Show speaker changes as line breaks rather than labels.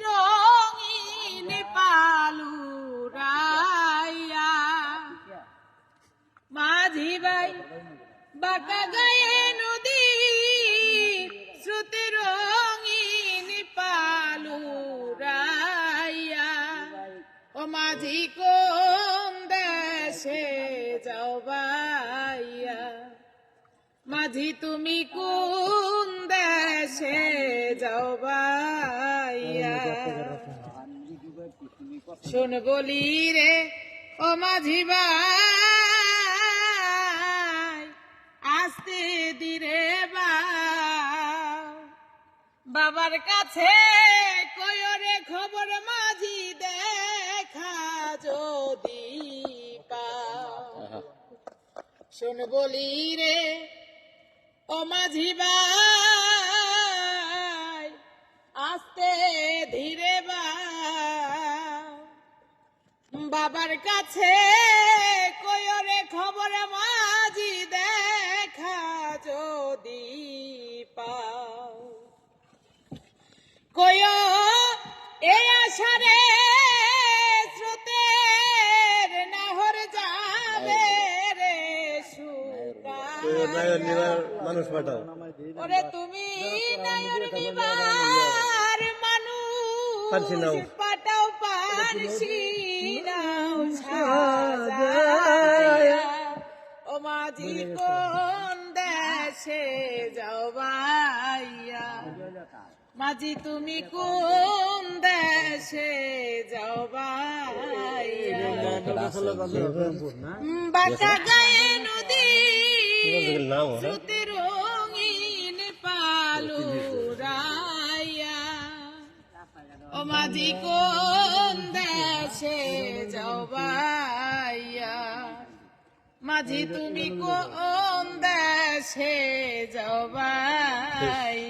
রঙিন পালুরাইয়া মাঝি ভাই বাঁকা গায়ে নদী শ্রুতি রঙিন পালুরাইয়া ও মাঝি কোন দেশে যাও বাইয়া মাঝি তুমি কোন দেশে যাও বাইয়া শোন বলি রে ও মাঝি ভাই আস্তে ধীরে বাবার কাছে কয়রে খবর মাঝি দেখা যদি শোন বলি রে ও মাঝি ভাই আস্তে ধীরে বাবার কাছে কয়রে খবর মাঝি দেখা যদি পাও কয় এ আশারে স্রোতের নাহর যাবে রে
মানুষ পাঠাও
ওরে তুমি নায়র নিবার মানুষ পাঠাও পারছি নাও সাজায়া ও মাঝি কোন দেশে যাও বাইয়া মাঝি তুমি কোন দেশে যাও বাইয়া বাঁকা গায়ে নদী শ্রুতি রঙিন পালুরাইয়া ও মাঝি কোন দেশে যাও বাইয়া মাঝি তুমি কোন দেশে যাও বাইয়া।